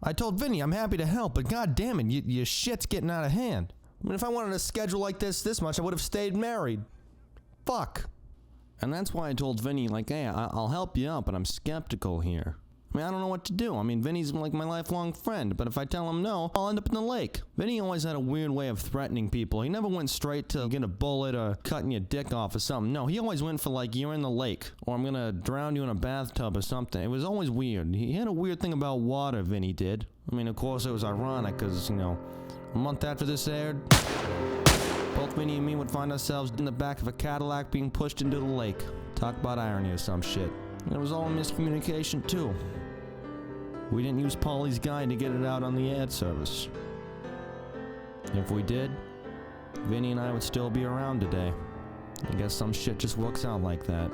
I told Vinny I'm happy to help, but god damn it, your shit's getting out of hand. I mean, if I wanted a schedule like this much, I would have stayed married. Fuck. And that's why I told Vinny, like, hey, I'll help you out, but I'm skeptical here. I mean, I don't know what to do. I mean, Vinny's like my lifelong friend, but if I tell him no, I'll end up in the lake. Vinny always had a weird way of threatening people. He never went straight to get a bullet or cutting your dick off or something. No, he always went for like, you're in the lake, or I'm gonna drown you in a bathtub or something. It was always weird. He had a weird thing about water, Vinny did. I mean, of course, it was ironic, because, you know, a month after this aired, both Vinny and me would find ourselves in the back of a Cadillac being pushed into the lake. Talk about irony or some shit. And it was all a miscommunication, too. We didn't use Paulie's guide to get it out on the ad service. If we did, Vinny and I would still be around today. I guess some shit just works out like that.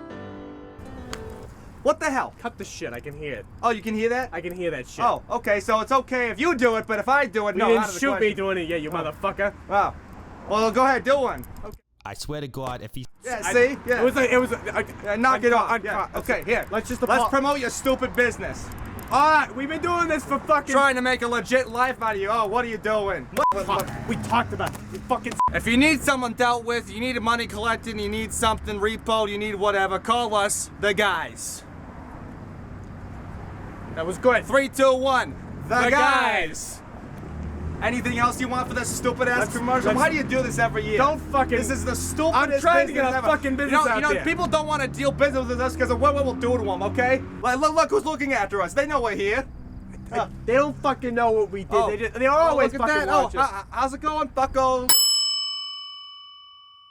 What the hell? Cut the shit, I can hear it. Oh, you can hear that? I can hear that shit. Oh, okay, so it's okay if you do it, but if I do it, you no, didn't out of the shoot me question. doing it yet, you motherfucker. Wow. Well, go ahead, do one. Okay. I swear to God, if he... Yeah, see? Yeah. It was knock it off. Yeah. Okay, here. Let's promote your stupid business. Alright, we've been doing this for fucking... Trying to make a legit life out of you. Oh, what are you doing? Fuck. We talked about it. We fucking... If you need someone dealt with, you need money collected, you need something repoed, you need whatever, call us, the guys. That was good. 3, 2, 1. The guys. Anything else you want for this stupid ass commercial? Why do you do this every year? Don't fucking... This is the stupidest I'm trying to get a ever. fucking business out there. there. People don't want to deal business with us because of what we'll do to them, okay? Like, look who's looking after us. They know we're here. They don't fucking know what we did. Oh. They always look at fucking that. watch us. How's it going, bucko?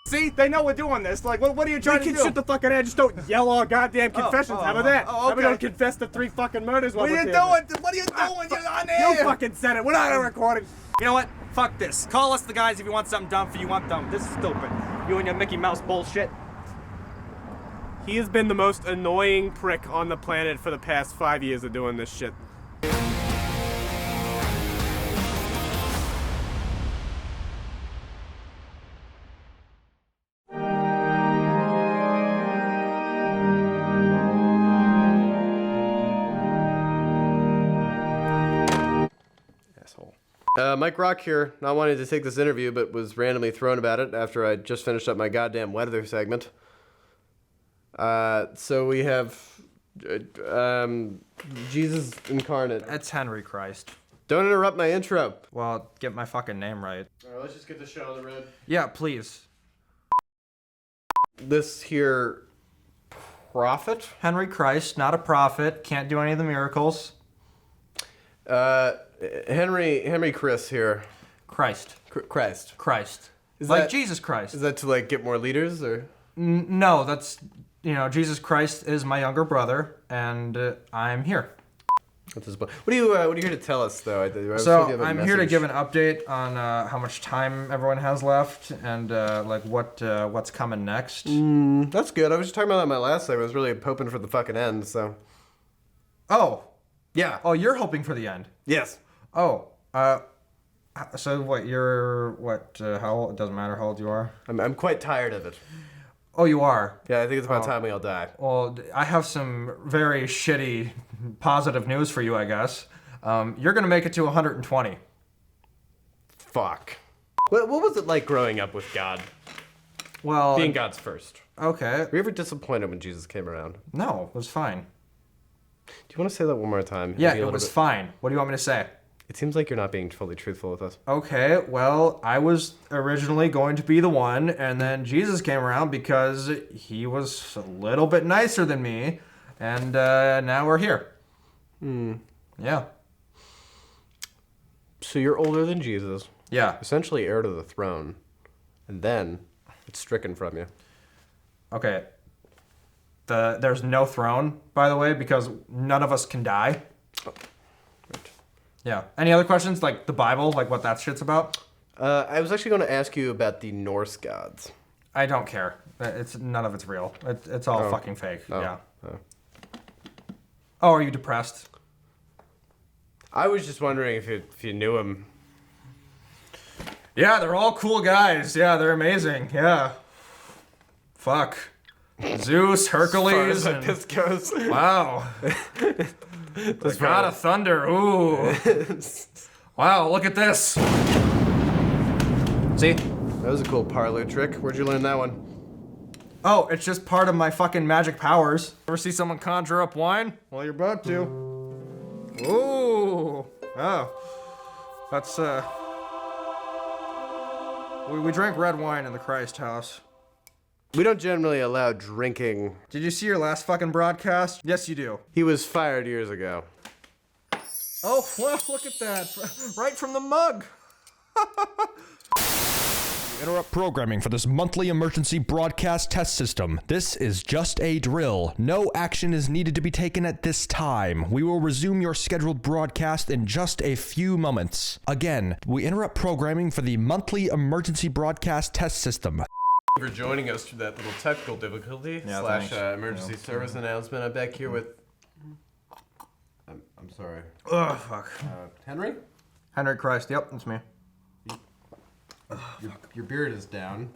See, they know we're doing this. Like, what are you trying to do? We can shoot the fucking air. Just don't yell our goddamn confessions. How about that? Oh, okay. We don't confess to 3 fucking murders. What are you doing? What are you doing? You're on air. You fucking said it. We're not on recording. You know what? Fuck this. Call us the guys if you want something done for you want done. This is stupid. You and your Mickey Mouse bullshit. He has been the most annoying prick on the planet for the past 5 years of doing this shit. Mike Rock here, not wanting to take this interview, but was randomly thrown about it after I just finished up my goddamn weather segment. So we have Jesus incarnate. It's Henry Christ. Don't interrupt my intro. Well, get my fucking name right. Alright, let's just get the show on the road. Yeah, please. This here prophet? Henry Christ, not a prophet, can't do any of the miracles. Henry Chris here. Christ. Christ. Christ. Is like that, Jesus Christ. Is that to like get more leaders or? No, that's, Jesus Christ is my younger brother, and I'm here. What are you here to tell us though? I'm here to give an update on how much time everyone has left and like what's coming next. That's good. I was just talking about that in my last segment. I was really hoping for the fucking end. So. Oh. Yeah. Oh, you're hoping for the end. Yes. Oh. So what? How old? It doesn't matter how old you are. I'm quite tired of it. Oh, you are? Yeah, I think it's about time we all die. Well, I have some very shitty positive news for you, I guess. You're gonna make it to 120. Fuck. What was it like growing up with God? Well, being God's first. Okay. Were you ever disappointed when Jesus came around? No, it was fine. Do you want to say that one more time? Yeah, it was fine. What do you want me to say? It seems like you're not being fully truthful with us. Okay, well, I was originally going to be the one, and then Jesus came around because he was a little bit nicer than me, And now we're here. Yeah. So you're older than Jesus. Yeah. Essentially heir to the throne. And then it's stricken from you. Okay. There's no throne, by the way, because none of us can die. Oh. Right. Yeah. Any other questions? Like the Bible, like what that shit's about? I was actually going to ask you about the Norse gods. I don't care. None of it's real. It's all fucking fake. Oh. Yeah. Oh, are you depressed? I was just wondering if you knew him. Yeah, they're all cool guys. Yeah, they're amazing. Yeah. Fuck. Zeus, Hercules, as far as this goes. Wow. The god of thunder. Ooh. Wow, look at this. See? That was a cool parlor trick. Where'd you learn that one? Oh, it's just part of my fucking magic powers. Ever see someone conjure up wine? Well, you're about to. Ooh. Oh. That's, we drank red wine in the Christ house. We don't generally allow drinking. Did you see your last fucking broadcast? Yes, you do. He was fired years ago. Oh, well, look at that. Right from the mug. Interrupt programming for this monthly emergency broadcast test system. This is just a drill. No action is needed to be taken at this time. We will resume your scheduled broadcast in just a few moments. Again, we interrupt programming for the monthly emergency broadcast test system. For joining us through that little technical difficulty / emergency service announcement. I'm back here with. I'm sorry. Oh fuck. Henry? Henry Christ. Yep, that's me. Your beard is down.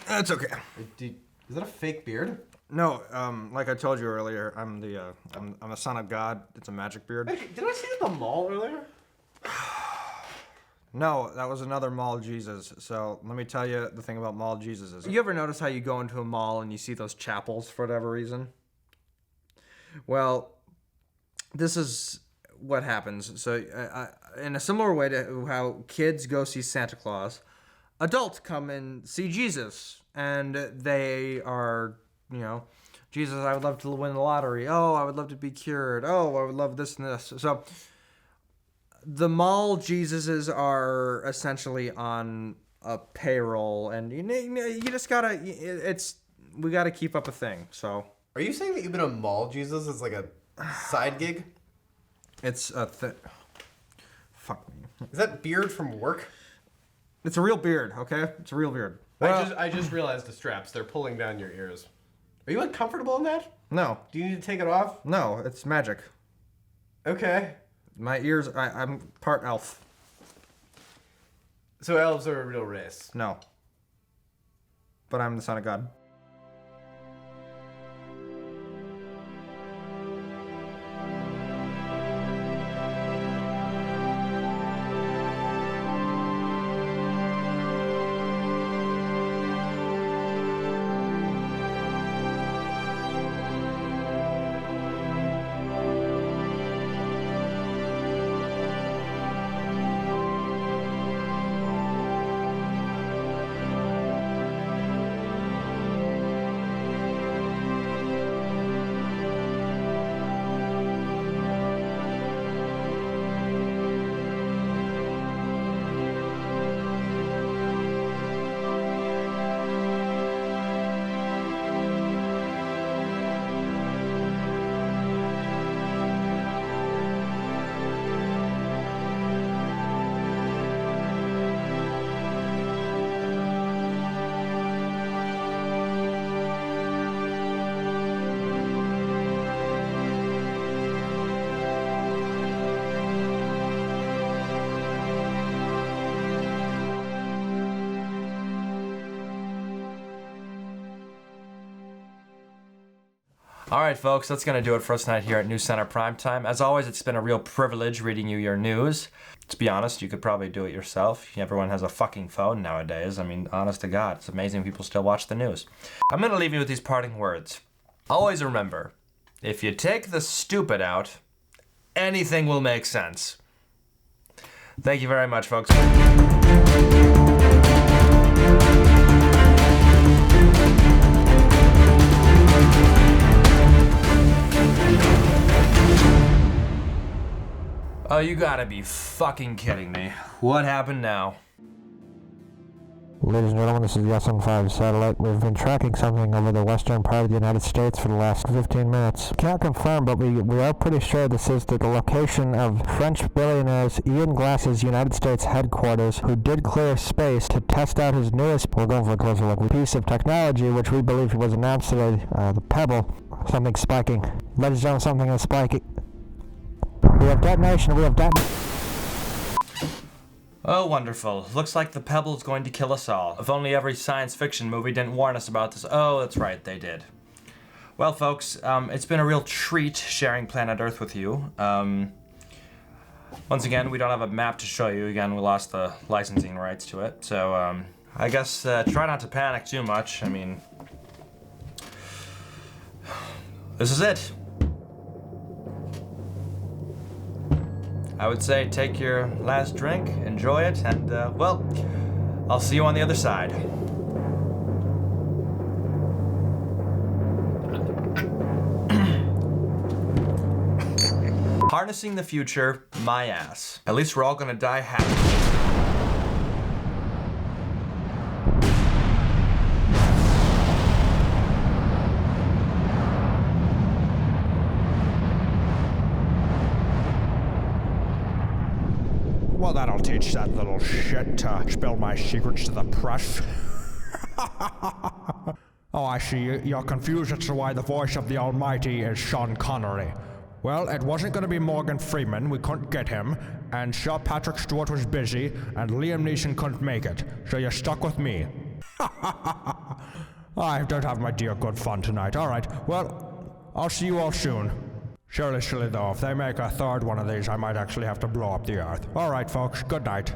That's okay. Is that a fake beard? No, like I told you earlier, I'm the son of God. It's a magic beard. Did I see it at the mall earlier? No, that was another mall Jesus. So let me tell you the thing about mall Jesuses. You ever notice how you go into a mall and you see those chapels for whatever reason? Well, this is what happens. So in a similar way to how kids go see Santa Claus, adults come and see Jesus. And they are, Jesus, I would love to win the lottery. Oh, I would love to be cured. Oh, I would love this and this. So the mall Jesuses are essentially on a payroll, and you just gotta. We gotta keep up a thing. So, are you saying that you've been a mall Jesus as like a side gig? It's a thing. Fuck me. Is that beard from work? It's a real beard. Okay, it's a real beard. Well, I just realized the straps. They're pulling down your ears. Are you uncomfortable in that? No. Do you need to take it off? No, it's magic. Okay. My ears, I'm part elf. So elves are a real race? No. But I'm the son of God. All right, folks, that's going to do it for us tonight here at News Center Primetime. As always, it's been a real privilege reading you your news. To be honest, you could probably do it yourself. Everyone has a fucking phone nowadays. I mean, honest to God, it's amazing people still watch the news. I'm going to leave you with these parting words. Always remember, if you take the stupid out, anything will make sense. Thank you very much, folks. Oh, you gotta be fucking kidding me. What happened now? Ladies and gentlemen, this is the Sn5 satellite. We've been tracking something over the western part of the United States for the last 15 minutes. Can't confirm, but we are pretty sure this is the location of French billionaires Ian Glasç's United States headquarters, who did clear space to test out his newest, we're going for a closer look, piece of technology, which we believe was announced today, the Pebble. Something spiking. Ladies and gentlemen, something is spiking. We have detonation, Oh, wonderful. Looks like the Pebble is going to kill us all. If only every science fiction movie didn't warn us about this. Oh, that's right, they did. Well, folks, it's been a real treat sharing planet Earth with you. Once again, we don't have a map to show you. Again, we lost the licensing rights to it. So, I guess try not to panic too much. I mean, this is it. I would say take your last drink, enjoy it, and, well, I'll see you on the other side. Harnessing the future, my ass. At least we're all gonna die happy. Well, that'll teach that little shit to spill my secrets to the press. Oh, I see. You're confused as to why the voice of the Almighty is Sean Connery. Well, it wasn't going to be Morgan Freeman. We couldn't get him. And Sir Patrick Stewart was busy. And Liam Neeson couldn't make it. So you're stuck with me. I don't have my dear good fun tonight. All right. Well, I'll see you all soon. Surely, though, if they make a third one of these, I might actually have to blow up the Earth. All right, folks. Good night.